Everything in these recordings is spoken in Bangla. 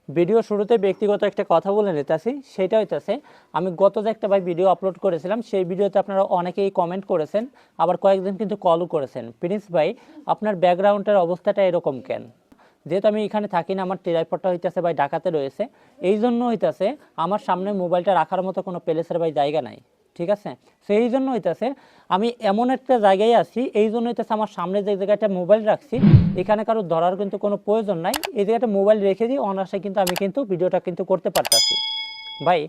ভিডিও শুরুতে ব্যক্তিগত একটা কথা বলে নিতেছি, সেটা হইতেছে আমি গত যে একটা ভাই ভিডিও আপলোড করেছিলাম, সেই ভিডিওতে আপনারা অনেকেই কমেন্ট করেছেন, আবার কয়েকজন কিন্তু কলও করেছেন, প্রিন্স ভাই আপনার ব্যাকগ্রাউন্ডের অবস্থাটা এরকম কেন? যেহেতু আমি এখানে থাকি না, আমার ট্রাইপডটা হইতেছে ভাই ঢাকাতে রয়েছে, এই জন্য হইতেছে আমার সামনে মোবাইলটা রাখার মতো কোনো প্লেসের ভাই জায়গা নাই, ঠিক আছে? সেই জন্য হইতেছে আমি এমন একটা জায়গায় আছি, এই জন্য হইতেছে আমার সামনে যে জায়গাটা মোবাইল রাখছি এখানে কারো ধরার কিন্তু কোনো প্রয়োজন নাই, এই জায়গাটা মোবাইল রেখে দিই অনায়াসে কিন্তু আমি কিন্তু ভিডিওটা কিন্তু করতে পারতাছি। ভাই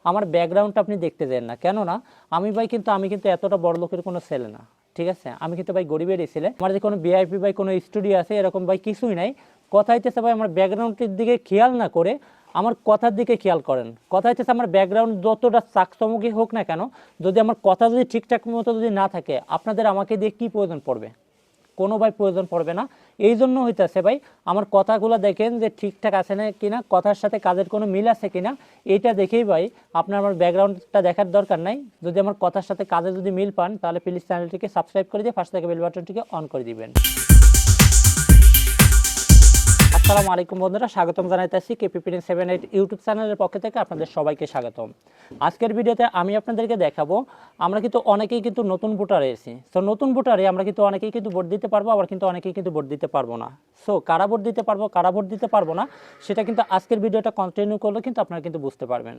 আমার ব্যাকগ্রাউন্ডটা আপনি দেখতে দেন না, কেননা আমি কিন্তু এতটা বড় লোকের কোনো ছেলে না, ঠিক আছে? আমি কিন্তু ভাই গরিবেরই ছেলে, আমার যে কোনো ভিআইপি ভাই কোনো স্টুডিও আছে এরকম ভাই কিছুই নাই। কথা হইতেছে ভাই আমার ব্যাকগ্রাউন্ডের দিকে খেয়াল না করে আমার কথার দিকে খেয়াল করেন। কথা হইতেছে আমার ব্যাকগ্রাউন্ড যতটা চাকচমকই হোক না কেন, যদি আমার কথা যদি ঠিকঠাক মতো যদি না থাকে, আপনাদের আমাকে দিয়ে কি প্রয়োজন পড়বে? কোনো ভাই প্রয়োজন পড়বে না। এই জন্য হইতেছে ভাই আমার কথাগুলো দেখেন যে ঠিকঠাক আছে না কিনা, কথার সাথে কাজের কোনো মিল আছে কিনা, এইটা দেখেই ভাই আপনার আমার ব্যাকগ্রাউন্ডটা দেখার দরকার নাই। যদি আমার কথার সাথে কাজে যদি মিল পান তাহলে প্লিজ চ্যানেলটিকে সাবস্ক্রাইব করে দিয়ে পাশে থেকে বেল বাটনটিকে অন করে দিবেন। আসসালামু আলাইকুম বন্ধুরা, স্বাগতম জানাইতেছি কেপিপিএন 78 ইউটিউব চ্যানেলের পক্ষ থেকে আপনাদের সবাইকে স্বাগতম। আজকের ভিডিওতে আমি আপনাদেরকে দেখাবো, আমরা কিন্তু অনেকেই কিন্তু নতুন ভোটার এসেছি। তো নতুন ভোটারে আমরা কিন্তু অনেকেই কিন্তু ভোট দিতে পারবো, আবার কিন্তু অনেকেই কিন্তু ভোট দিতে পারবো না। সো কারা ভোট দিতে পারবো কারা ভোট দিতে পারবো না সেটা কিন্তু আজকের ভিডিওটা কন্টিনিউ করলে কিন্তু আপনারা কিন্তু বুঝতে পারবেন।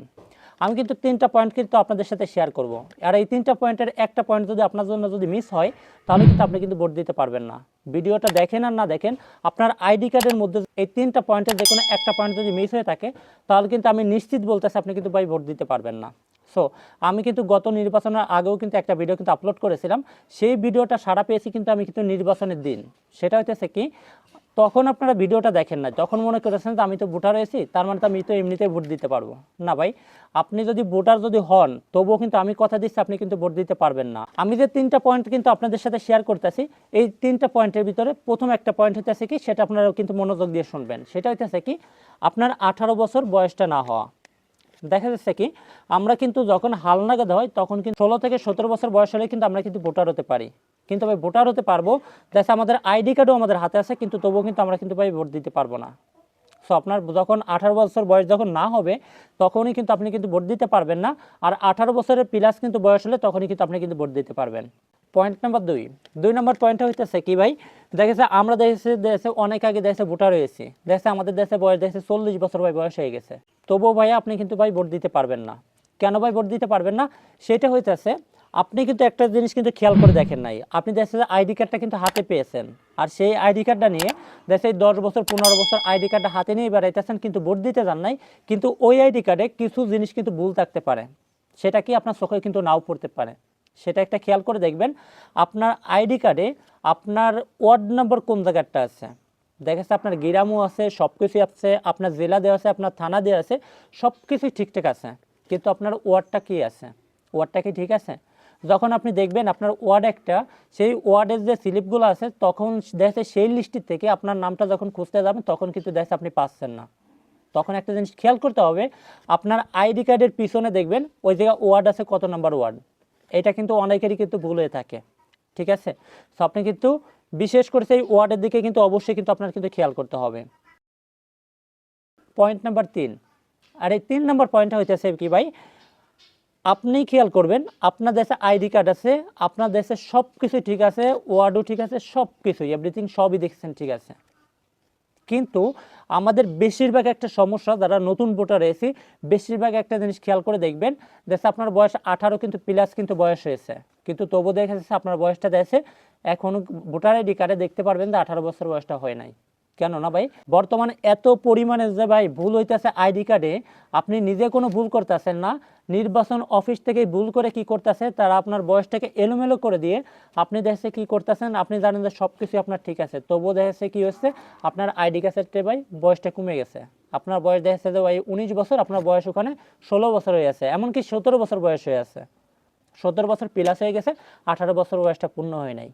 আমি কিন্তু 3টা পয়েন্ট কিন্তু আপনাদের সাথে শেয়ার করব, আর এই 3টা পয়েন্টের একটা পয়েন্ট যদি আপনার জন্য যদি মিস হয় তাহলে কিন্তু আপনি কিন্তু ভোট দিতে পারবেন না। ভিডিওটা দেখেন আর না দেখেন, আপনার আইডি কার্ডের মধ্যে এই 3টা পয়েন্টের যে কোনো একটা পয়েন্ট যদি মিস হয়ে থাকে তাহলে কিন্তু আমি নিশ্চিত বলতেছি আপনি কিন্তু ভাই ভোট দিতে পারবেন না। সো আমি কিন্তু গত নির্বাচনের আগেও কিন্তু একটা ভিডিও কিন্তু আপলোড করেছিলাম, সেই ভিডিওটা সাড়া পেয়েছি কিন্তু আমি কিন্তু নির্বাচনের দিন। সেটা হইতেছে কি, তখন আপনারা ভিডিওটা দেখেন না, তখন মনে করেছেন যে আমি তো ভোটার হয়েছি তার মানে তো আমি তো এমনিতেই ভোট দিতে পারবো না। ভাই আপনি যদি ভোটার যদি হন তবুও কিন্তু আমি কথা দিচ্ছি আপনি কিন্তু ভোট দিতে পারবেন না। আমি যে 3টা পয়েন্ট কিন্তু আপনাদের সাথে শেয়ার করতেছি, এই 3টা পয়েন্টের ভিতরে প্রথম একটা পয়েন্ট হইতেছে কি, সেটা আপনারা কিন্তু মনোযোগ দিয়ে শুনবেন। সেটা হইতেছে কি, আপনার 18 বছর বয়সটা না হওয়া। দেখা যাচ্ছে কি, আমরা কিন্তু যখন হালনাগাদ হয় তখন কিন্তু 16 থেকে 17 বছর বয়স হলে কিন্তু আমরা কিন্তু ভোটার হতে পারি, কিন্তু ভাই ভোটার হতে পারবো দেখা আমাদের আইডি কার্ডও আমাদের হাতে আছে, কিন্তু তবুও কিন্তু আমরা কিন্তু ভাই ভোট দিতে পারবো না। সো আপনার যখন 18 বছর বয়স যখন না হবে তখনই কিন্তু আপনি কিন্তু ভোট দিতে পারবেন না, আর 18 বছরের প্লাস কিন্তু বয়স হলে তখনই কিন্তু আপনি কিন্তু ভোট দিতে পারবেন। পয়েন্ট নাম্বার 2 নম্বর পয়েন্টটা হইতেছে কি ভাই, দেখেছে আমরা দেশে অনেক আগে দেশে ভোটার হয়েছি, দেশে আমাদের দেশে বয়স দেশে 40 বছর ভাই বয়স হয়ে গেছে, তবুও ভাই আপনি কিন্তু ভাই ভোট দিতে পারবেন না। কেন ভাই ভোট দিতে পারবেন না? সেটা হইতেছে আপনি কিন্তু একটা জিনিস কিন্তু খেয়াল করে দেখেন নাই, আপনি দেশে আইডি কার্ডটা কিন্তু হাতে পেয়েছেন, আর সেই আইডি কার্ডটা নিয়ে দেশে 10 বছর 15 বছর আইডি কার্ডটা হাতে নিয়ে বেড়াইতেছেন, কিন্তু ভোট দিতে যান নাই। কিন্তু ওই আইডি কার্ডে কিছু জিনিস কিন্তু ভুল থাকতে পারে, সেটা কি আপনার চোখে কিন্তু নাও পড়তে পারে। সেটা একটা খেয়াল করে দেখবেন, আপনার আইডি কার্ডে আপনার ওয়ার্ড নাম্বার কোন জায়গাটা আছে, দেখা যাচ্ছে আপনার গ্রামও আছে, সব কিছুই আছে, আপনার জেলা দেওয়া আছে, আপনার থানা দেওয়া আছে, সব কিছুই ঠিকঠাক আছে, কিন্তু আপনার ওয়ার্ডটা কি আছে, ওয়ার্ডটা কি ঠিক আছে? যখন আপনি দেখবেন আপনার ওয়ার্ড একটা, সেই ওয়ার্ডের যে স্লিপগুলো আছে তখন দেখা সেই লিস্টের থেকে আপনার নামটা যখন খুঁজতে যাবেন তখন কিন্তু দেখা আপনি পাচ্ছেন না। তখন একটা জিনিস খেয়াল করতে হবে, আপনার আইডি কার্ডের পিছনে দেখবেন ওই জায়গায় ওয়ার্ড আছে কত নাম্বার ওয়ার্ড, এটা কিন্তু অনেকেরই কিন্তু ভুল হয়ে থাকে, ঠিক আছে? তো আপনি কিন্তু বিশেষ করে সেই ওয়ার্ডের দিকে কিন্তু অবশ্যই কিন্তু আপনার কিন্তু খেয়াল করতে হবে। পয়েন্ট নাম্বার 3, আর এই 3 নম্বর পয়েন্টটা হইতেছে কি ভাই, আপনি খেয়াল করবেন আপনার দেশে আইডি কার্ড আছে, আপনার দেশে সব কিছু ঠিক আছে, ওয়ার্ডও ঠিক আছে, সব কিছুই এভরিথিং সবই দেখছেন ঠিক আছে, কিন্তু আমাদের বেশিরভাগ একটা সমস্যা যারা নতুন ভোটার এসেছি, বেশিরভাগ একটা জিনিস খেয়াল করে দেখবেন, দেখছে আপনার বয়স 18 কিন্তু প্লাস কিন্তু বয়স হয়েছে, কিন্তু তবু দেখা যাচ্ছে আপনার বয়সটা দেখছে এখনো ভোটার আইডি কার্ডে দেখতে পারবেন যে 18 বছর বয়সটা হয় নাই। কেন না ভাই, বর্তমানে এত পরিমাণে যে ভাই ভুল হইতেছে আইডি কার্ডে, আপনি নিজে কোনো ভুল করতেছেন না, নির্বাচন অফিস থেকে ভুল করে কি করতেছে তারা আপনার বয়সটাকে এলোমেলো করে দিয়ে আপনি দেখছে কি করতেছেন, আপনি জানেন যে সব কিছু আপনার ঠিক আছে, তবুও দেখছে কি হচ্ছে আপনার আইডি কার্ডে ভাই বয়সটা কমে গেছে, আপনার বয়স দেখছে যে ভাই 19 বছর, আপনার বয়স ওখানে 16 বছর হয়ে আছে, এমনকি 17 বছর বয়স হয়ে আছে, 17 বছর প্লাস হয়ে গেছে, 18 বছর বয়সটা পূর্ণ হয় নাই।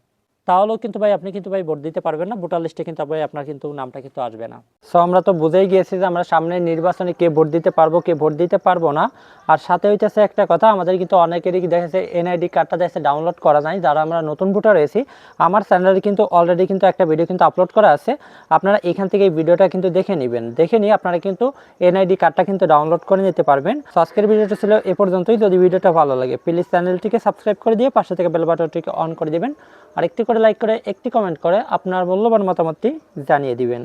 তাহলেও কিন্তু ভাই আপনি কিন্তু ভাই ভোট দিতে পারবেন না, ভোটার লিস্টে কিন্তু ভাই আপনার কিন্তু নামটা কিন্তু আসবে না। সো আমরা তো বুঝেই গিয়েছি যে আমরা সামনের নির্বাচনে কে ভোট দিতে পারবো কে ভোট দিতে পারবো না। আর সাথে হইতেছে একটা কথা, আমাদের কিন্তু অনেকেরই দেখা যাচ্ছে এনআইডি কার্ডটা দেখা ডাউনলোড করা যায়, যারা আমরা নতুন ভোটার রয়েছি। আমার চ্যানেলে কিন্তু অলরেডি কিন্তু একটা ভিডিও কিন্তু আপলোড করা আছে, আপনারা এখান থেকে এই ভিডিওটা কিন্তু দেখে নেবেন, দেখে নিয়ে আপনারা কিন্তু এনআইডি কার্ডটা কিন্তু ডাউনলোড করে নিতে পারবেন। সো আজকের ভিডিওটা ছিল এ পর্যন্তই। যদি ভিডিওটা ভালো লাগে প্লিজ চ্যানেলটিকে সাবস্ক্রাইব করে দিয়ে পাশে থেকে বেল বাটনটিকে অন করে দিবেন, আর একটি করে লাইক করে একটি কমেন্ট করে আপনার মূল্যবান মতামতটি জানিয়ে দিবেন।